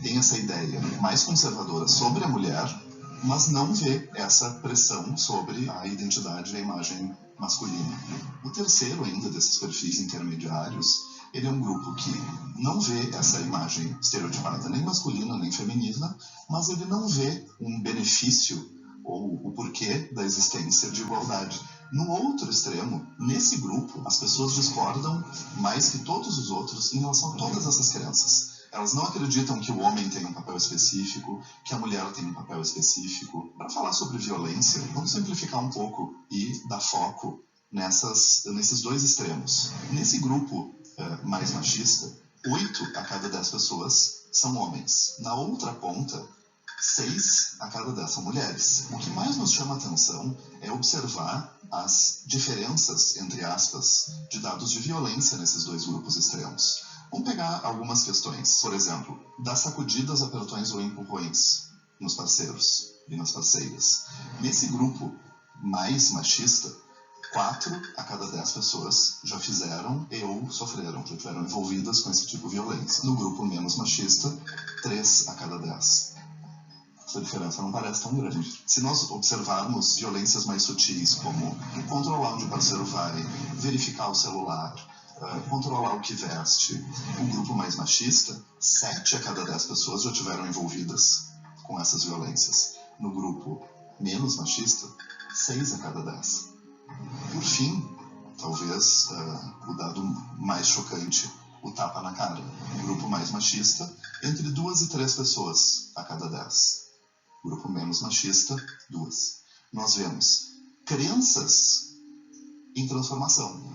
Tem essa ideia mais conservadora sobre a mulher, mas não vê essa pressão sobre a identidade e a imagem masculina. O terceiro ainda desses perfis intermediários, ele é um grupo que não vê essa imagem estereotipada, nem masculina, nem feminina, mas ele não vê um benefício ou o porquê da existência de igualdade. No outro extremo, nesse grupo, as pessoas discordam mais que todos os outros em relação a todas essas crenças. Elas não acreditam que o homem tem um papel específico, que a mulher tem um papel específico. Para falar sobre violência, vamos simplificar um pouco e dar foco nesses 2 extremos. Nesse grupo mais machista, 8 a cada 10 pessoas são homens. Na outra ponta, 6 a cada 10 são mulheres. O que mais nos chama a atenção é observar as diferenças, entre aspas, de dados de violência nesses 2 grupos extremos. Vamos pegar algumas questões. Por exemplo, dar sacudidas, apertões ou empurrões nos parceiros e nas parceiras. Nesse grupo mais machista, 4 a cada 10 pessoas já fizeram ou sofreram, já estiveram envolvidas com esse tipo de violência. No grupo menos machista, 3 a cada 10. Essa diferença não parece tão grande. Se nós observarmos violências mais sutis, como controlar onde o parceiro vai, verificar o celular, controlar o que veste, o grupo mais machista, 7 a cada 10 pessoas já estiveram envolvidas com essas violências. No grupo menos machista, 6 a cada 10. Por fim, talvez o dado mais chocante, o tapa na cara. O grupo mais machista, entre 2 e 3 pessoas a cada 10. O grupo menos machista, 2. Nós vemos crenças em transformação,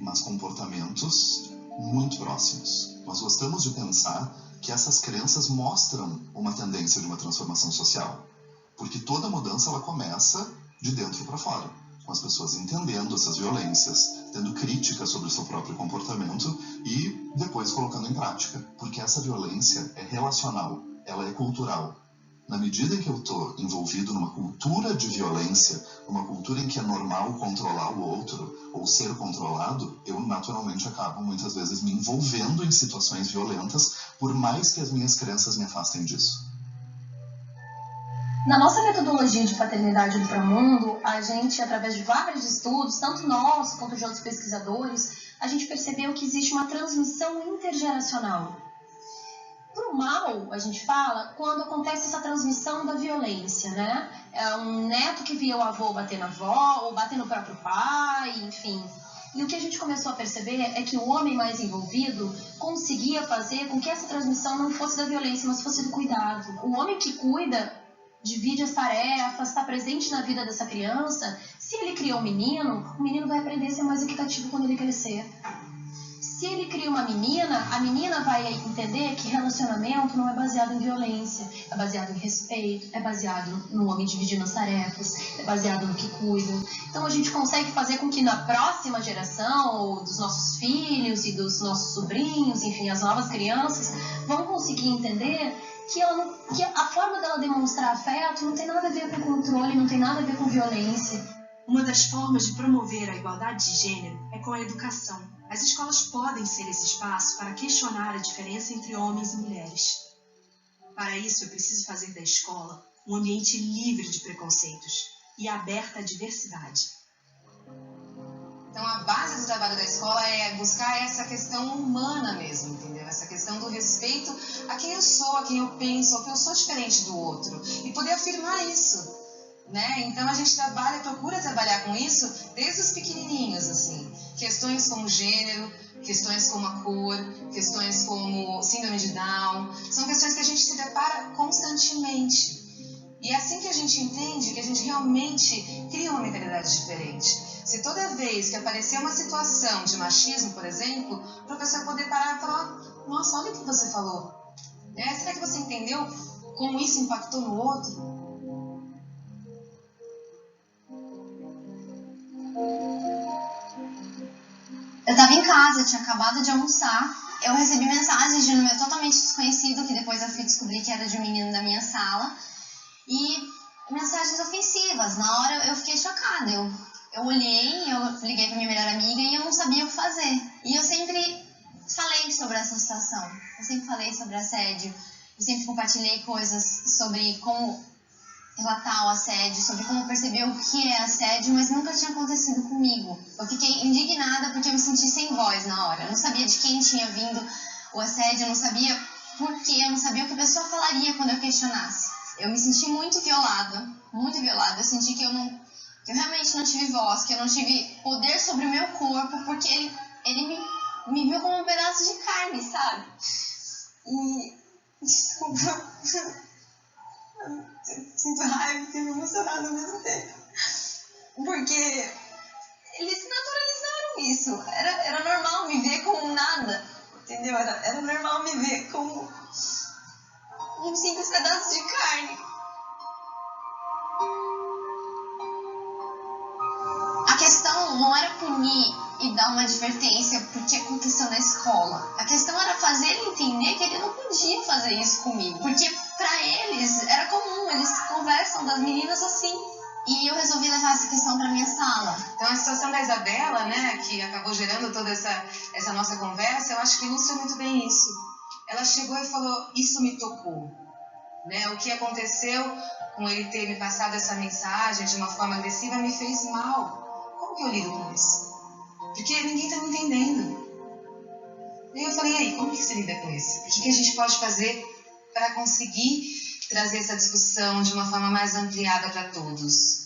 mas comportamentos muito próximos. Nós gostamos de pensar que essas crenças mostram uma tendência de uma transformação social, porque toda mudança ela começa de dentro para fora, com as pessoas entendendo essas violências, tendo crítica sobre o seu próprio comportamento e depois colocando em prática, porque essa violência é relacional, ela é cultural. Na medida em que eu estou envolvido numa cultura de violência, numa cultura em que é normal controlar o outro ou ser controlado, eu naturalmente acabo muitas vezes me envolvendo em situações violentas, por mais que as minhas crenças me afastem disso. Na nossa metodologia de paternidade do Promundo, a gente, através de vários estudos, tanto nós quanto de outros pesquisadores, a gente percebeu que existe uma transmissão intergeracional. Pro mal, a gente fala, quando acontece essa transmissão da violência, né? É um neto que via o avô bater na avó, ou bater no próprio pai, enfim. E o que a gente começou a perceber é que o homem mais envolvido conseguia fazer com que essa transmissão não fosse da violência, mas fosse do cuidado. O homem que cuida divide as tarefas, está presente na vida dessa criança, se ele cria um menino, o menino vai aprender a ser mais equitativo quando ele crescer. Se ele cria uma menina, a menina vai entender que relacionamento não é baseado em violência, é baseado em respeito, é baseado no homem dividindo as tarefas, é baseado no que cuida. Então a gente consegue fazer com que na próxima geração, ou dos nossos filhos e dos nossos sobrinhos, enfim, as novas crianças, vão conseguir entender que a forma dela demonstrar afeto não tem nada a ver com controle, não tem nada a ver com violência. Uma das formas de promover a igualdade de gênero é com a educação. As escolas podem ser esse espaço para questionar a diferença entre homens e mulheres. Para isso, eu preciso fazer da escola um ambiente livre de preconceitos e aberto à diversidade. Então, a base do trabalho da escola é buscar essa questão humana mesmo, entendeu? Essa questão do respeito a quem eu sou, a quem eu penso, a que eu sou diferente do outro. E poder afirmar isso. Né? Então a gente procura trabalhar com isso desde os pequenininhos, assim. Questões como gênero, questões como a cor, questões como síndrome de Down, são questões que a gente se depara constantemente. E é assim que a gente entende que a gente realmente cria uma mentalidade diferente. Se toda vez que aparecer uma situação de machismo, por exemplo, o professor poder parar e falar: nossa, olha o que você falou. Será que você entendeu como isso impactou no outro? Eu estava em casa, eu tinha acabado de almoçar, eu recebi mensagens de um número totalmente desconhecido, que depois eu fui descobrir que era de um menino da minha sala, e mensagens ofensivas. Na hora eu fiquei chocada, eu olhei, eu liguei para minha melhor amiga e eu não sabia o que fazer. E eu sempre falei sobre essa situação, eu sempre falei sobre assédio, eu sempre compartilhei coisas sobre como relatar o assédio, sobre como perceber o que é assédio, mas nunca tinha acontecido comigo. Eu fiquei indignada porque eu me senti sem voz na hora. Eu não sabia de quem tinha vindo o assédio, eu não sabia por quê, eu não sabia o que a pessoa falaria quando eu questionasse. Eu me senti muito violada, muito violada. Eu senti que eu realmente não tive voz, que eu não tive poder sobre o meu corpo, porque ele me viu como um pedaço de carne, sabe? E... desculpa... sinto raiva e fico emocionada ao mesmo tempo. Porque eles naturalizaram isso. Era normal me ver como nada. Entendeu? Era normal me ver como um simples pedaço de carne. A questão não era punir e dar uma advertência porque aconteceu na escola. A questão era fazer ele entender que ele não podia fazer isso comigo. Porque pra eles era comum, eles conversam das meninas assim. E eu resolvi levar essa questão pra minha sala. Então a situação da Isabela, né, que acabou gerando toda essa nossa conversa, eu acho que ilustra muito bem isso. Ela chegou e falou: isso me tocou. Né? O que aconteceu com ele ter me passado essa mensagem de uma forma agressiva me fez mal. Como que eu lido com isso? Porque ninguém tá me entendendo. E eu falei: e aí, como que você lida com isso? O que a gente pode fazer para conseguir trazer essa discussão de uma forma mais ampliada para todos?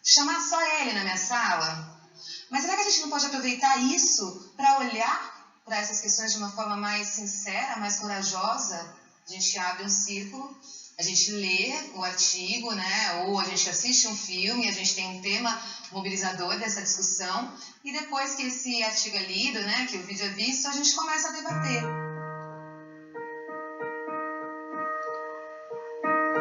Chamar só ele na minha sala? Mas será que a gente não pode aproveitar isso para olhar para essas questões de uma forma mais sincera, mais corajosa? A gente abre um círculo, a gente lê o artigo, né? Ou a gente assiste um filme, a gente tem um tema mobilizador dessa discussão, e depois que esse artigo é lido, né, que o vídeo é visto, a gente começa a debater.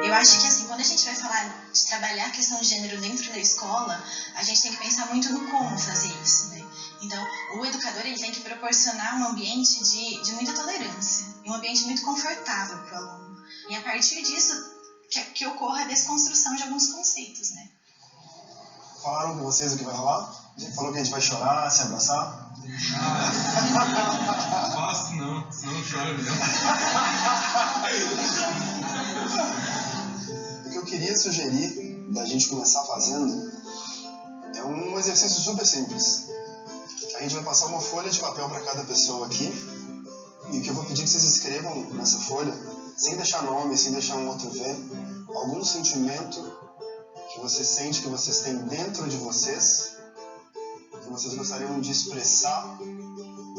Eu acho que, assim, quando a gente vai falar de trabalhar a questão de gênero dentro da escola, a gente tem que pensar muito no como fazer isso, né? Então, o educador, ele tem que proporcionar um ambiente de muita tolerância, um ambiente muito confortável para o aluno. E a partir disso, que ocorra a desconstrução de alguns conceitos, né? Falaram com vocês o que vai rolar? A gente falou que a gente vai chorar, se abraçar? Não faço não, senão eu choro mesmo. O que eu queria sugerir da gente começar fazendo é um exercício super simples. A gente vai passar uma folha de papel para cada pessoa aqui, e o que eu vou pedir é que vocês escrevam nessa folha, sem deixar nome, sem deixar um outro ver, algum sentimento que você sente que vocês têm dentro de vocês, que vocês gostariam de expressar,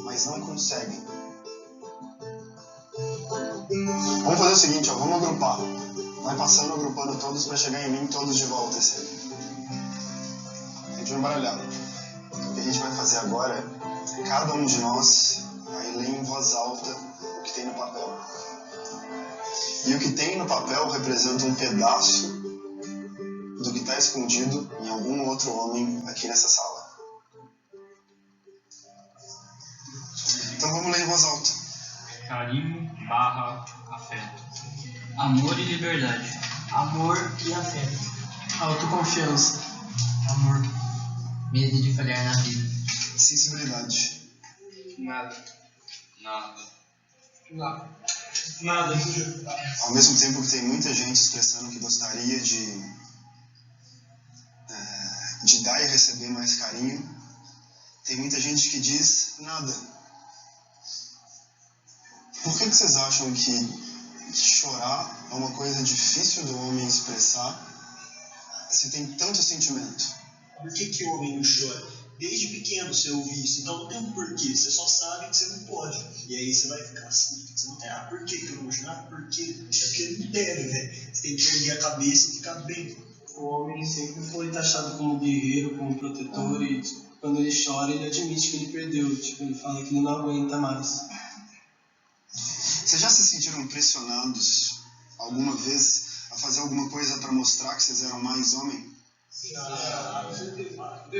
mas não conseguem. Vamos fazer o seguinte, vamos agrupar. vai passando, agrupando todos para chegar em mim, todos de volta. Esse aí. A gente vai embaralhar. O que a gente vai fazer agora é cada um de nós vai ler em voz alta o que tem no papel. E o que tem no papel representa um pedaço do que está escondido em algum outro homem aqui nessa sala. Então vamos ler em voz alta. Carinho / afeto. Amor e liberdade. Amor e afeto. Autoconfiança. Amor. Medo de falhar na vida. Sensibilidade. Nada. Ao mesmo tempo que tem muita gente expressando que gostaria de dar e receber mais carinho, tem muita gente que diz nada. Por que vocês acham que chorar é uma coisa difícil do homem expressar se tem tanto sentimento? Por que o homem não chora? Desde pequeno você ouve isso, então não tem um porquê, você só sabe que você não pode. E aí você vai ficar assim, você não tem, por que eu não vou chorar? Por quê? É porque não deve, velho. Você tem que erguer a cabeça e ficar bem. O homem sempre foi taxado como guerreiro, como protetor, e quando ele chora, ele admite que ele perdeu. Ele fala que ele não aguenta mais. Vocês já se sentiram pressionados alguma vez a fazer alguma coisa para mostrar que vocês eram mais homem? Sim,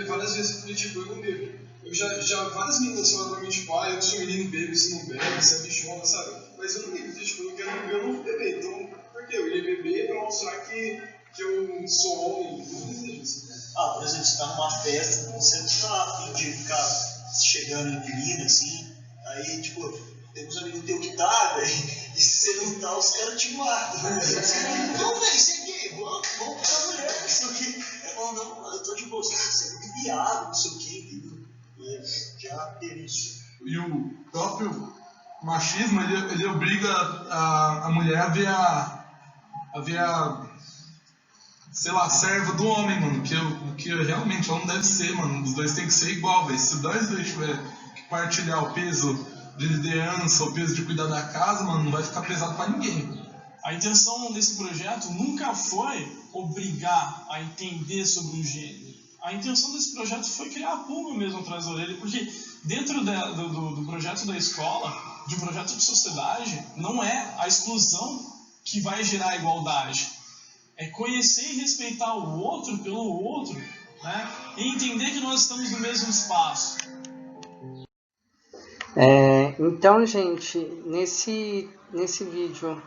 várias vezes eu falei, eu não bebo. Já várias meninas falaram pra mim, eu sou menino, bebo, você não bebe, você é bichona, sabe? Mas eu não bebo, eu não quero beber, eu não vou beber. Então, por quê? Eu ia beber pra mostrar que eu sou homem, não desejo isso. Por exemplo, você tá numa festa, você não tá afim de ficar chegando em menina, assim, aí, tem uns amigos teus que tá, velho, e se você não tá, os caras te matam. Não, velho, você é gay, vamos pra mulher, não sei o quê. Não, eu tô de bolsa, você é muito viado, não sei o quê, entendeu? Já teve isso. E o próprio machismo, ele obriga a mulher a ver a sei lá, serva do homem, mano, que realmente ela não deve ser, mano. Os dois tem que ser igual, velho. Se nós dois tiver que partilhar o peso de liderança, o peso de cuidar da casa, mano, não vai ficar pesado pra ninguém. A intenção desse projeto nunca foi obrigar a entender sobre o gênero. A intenção desse projeto foi criar a pulga mesmo atrás da orelha, porque dentro do projeto da escola, de um projeto de sociedade, não é a exclusão que vai gerar a igualdade. É conhecer e respeitar o outro pelo outro, né? E entender que nós estamos no mesmo espaço. Então, gente, nesse vídeo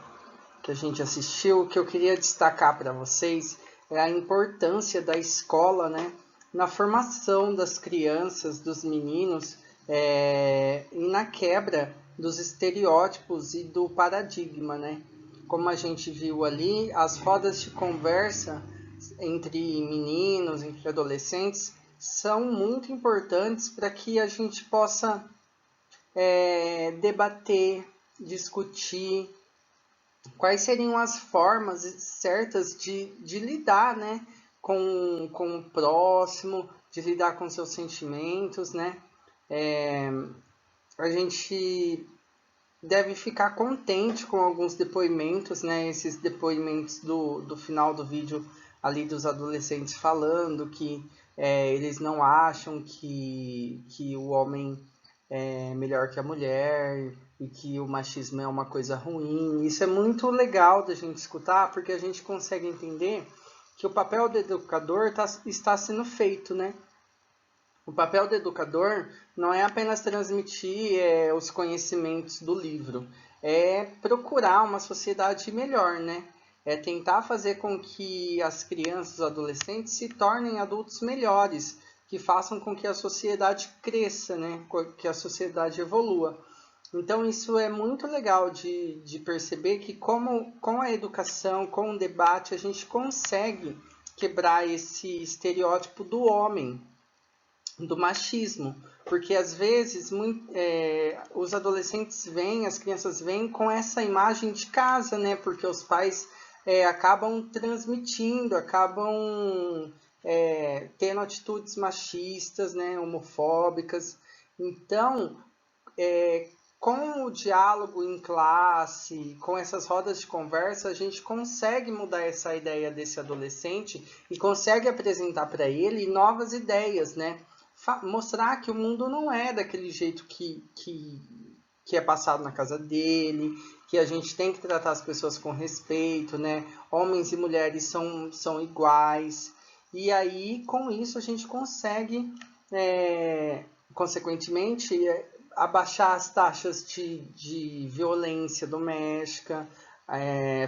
que a gente assistiu, o que eu queria destacar para vocês é a importância da escola, né, na formação das crianças, dos meninos, e na quebra dos estereótipos e do paradigma, né? Como a gente viu ali, as rodas de conversa entre meninos, entre adolescentes, são muito importantes para que a gente possa debater, discutir quais seriam as formas certas de lidar, né, com o próximo, de lidar com seus sentimentos, né? A gente deve ficar contente com alguns depoimentos, né? Esses depoimentos do final do vídeo ali dos adolescentes falando que eles não acham que o homem é melhor que a mulher e que o machismo é uma coisa ruim. Isso é muito legal da gente escutar, porque a gente consegue entender que o papel do educador está sendo feito, né? O papel do educador não é apenas transmitir os conhecimentos do livro, é procurar uma sociedade melhor, né? É tentar fazer com que as crianças e adolescentes se tornem adultos melhores, que façam com que a sociedade cresça, né? Que a sociedade evolua. Então isso é muito legal de perceber que com a educação, com o debate, a gente consegue quebrar esse estereótipo do homem, do machismo, porque às vezes os adolescentes vêm, as crianças vêm com essa imagem de casa, né? Porque os pais acabam transmitindo, acabam tendo atitudes machistas, né? Homofóbicas. Então, com o diálogo em classe, com essas rodas de conversa, a gente consegue mudar essa ideia desse adolescente e consegue apresentar para ele novas ideias, né? Mostrar que o mundo não é daquele jeito que é passado na casa dele, que a gente tem que tratar as pessoas com respeito, né? Homens e mulheres são iguais. E aí, com isso, a gente consegue, consequentemente, abaixar as taxas de violência doméstica,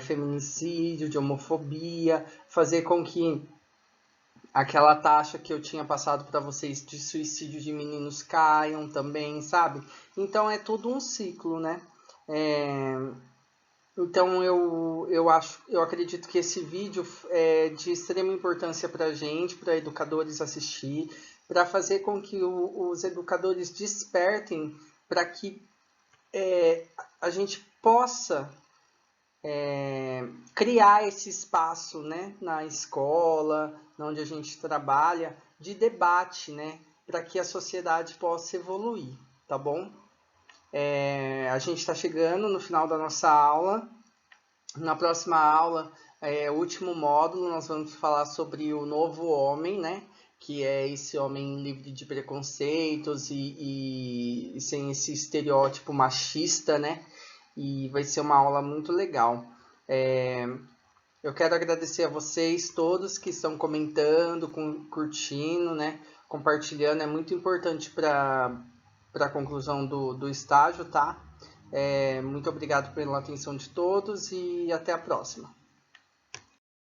feminicídio, de homofobia, fazer com que aquela taxa que eu tinha passado para vocês de suicídio de meninos caiam também, sabe? Então é tudo um ciclo, né? Então eu acredito que esse vídeo é de extrema importância para a gente, para educadores assistir, para fazer com que os educadores despertem para que a gente possa criar esse espaço, né, na escola, onde a gente trabalha, de debate, né, para que a sociedade possa evoluir, tá bom? A gente está chegando no final da nossa aula. Na próxima aula, o último módulo, nós vamos falar sobre o novo homem, né? Que é esse homem livre de preconceitos e sem esse estereótipo machista, né? E vai ser uma aula muito legal. Eu quero agradecer a vocês todos que estão comentando, curtindo, né? Compartilhando, é muito importante para a conclusão do estágio, tá? Muito obrigado pela atenção de todos e até a próxima.